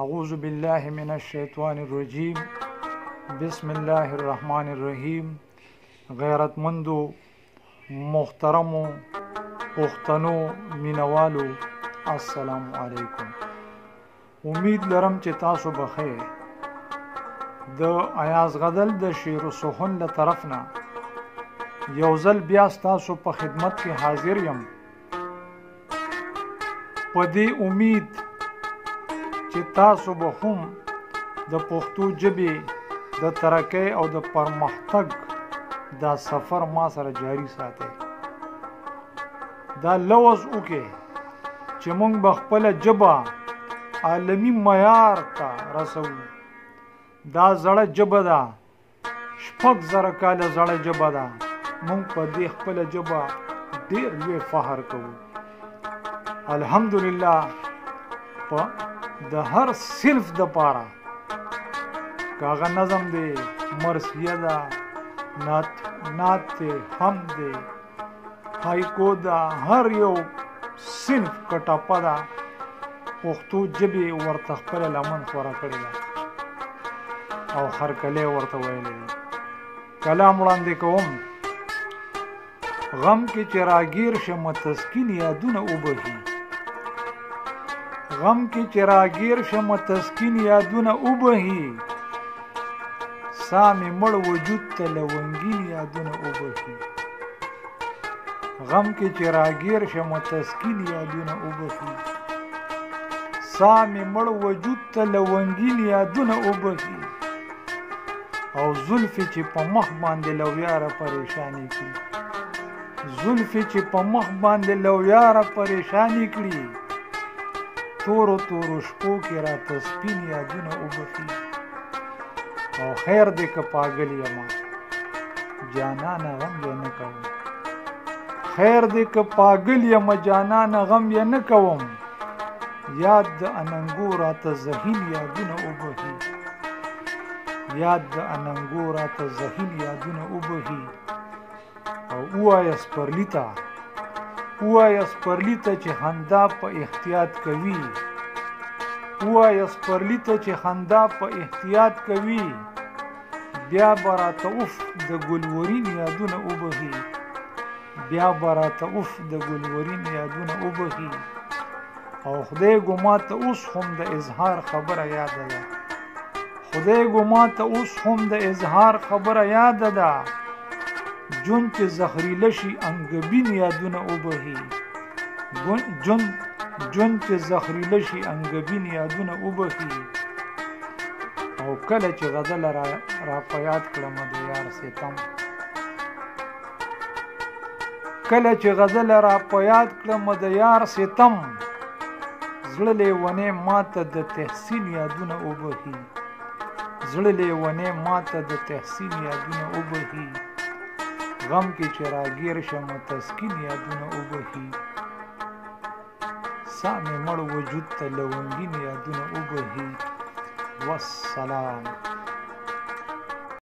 اعوذ بالله من الشیطان الرجیم بسم الله الرحمن الرحیم. غیرتمندو محترمو پښتنو مینوالو السلام علیکم. امید لرم چې تاسو بخیر. د ایاز غدل د شعر و سخن له طرف نه یو ځل بیا تاسو په خدمت کې حاضر یم په دې امید چې تاسو به هم د پښتو ژبې د ترقۍ او د پرمختګ دا سفر ما سره جاری ساتئ. دا لوز وکړئ چې موږ به خپله ژبه عالمي معیار ته رسوو. دا زړه ژبه ده، 6,000 کاله زړه ژبه ده. موږ په دې خپله ژبه ډېر لوی فخر کوو. الحمدلله په د هر صنف دپاره که هغه نظم دی، مرثیه ده، نعت دی، حمد دی، هایکو ده، هر یو صنف کټاپه ده پښتو ژبې ورته خپله لمن خوره کړې ده او هرکلی ورته ویلی دی. کلام وړاندې کوم. غم کې چې راګیر شمه تسکین یادونه وبهي. غم کې چې راګیر شمه تسکین یادونه وبهي. سا مې مړ وجود ته لونګین یادونه وبهي. غم کې چې راګیر شمه تسکین یادونه وبهي. سا مې مړ وجود ته لونګین یادونه وبهي. او زلفې چې په مخ باندې لویاره پریشانی کړي. زلفې چې په مخ باندې لویاره پریشانی کړي. تورو تورو شپو کې راته سپین یادونه وبخي. او خیر دې که پاگل یما جانانه غم یې نه کوم. خیر دې که پاگل یما جانانه غم یې نه کوم. یاد د اننګو راته ذهین یادونه وبخي. یاد د اننګو راته ذهین یادونه وبخي. او ووایه سپرلي ته، ووایه سپرلي ته چې خندا په احتیاط کوي. ووایه سپرلي ته چې خندا په احتیاط کوي. بیا به راته اوف د ګلورین یادونه وبهي. بیا به راته اوف د ګلورین یادونه وبهي. او خدای ګما ته اوس هم د اظهار خبره یاده ده. خدای ګما ته اوس هم د اظهار خبره یاده ده. جون چې زخریله شي انګبین یادونه وبهي. جون چې زخریله شي انګبین یادونه وبهي. او کله چې غزل را په یاد کړم د یار ستم. کله چې غزل را په یاد کړم د یار ستم. زړه لیونی ماته د تحسین یادونه وبهي. زړه لیونی ماته د تحسین یادونه وبهي. غم کې چې راګیر شمه تسکین یادونه وبهي. سا مې مړ وجود ته لونګین یادونه وبهي. والسلام.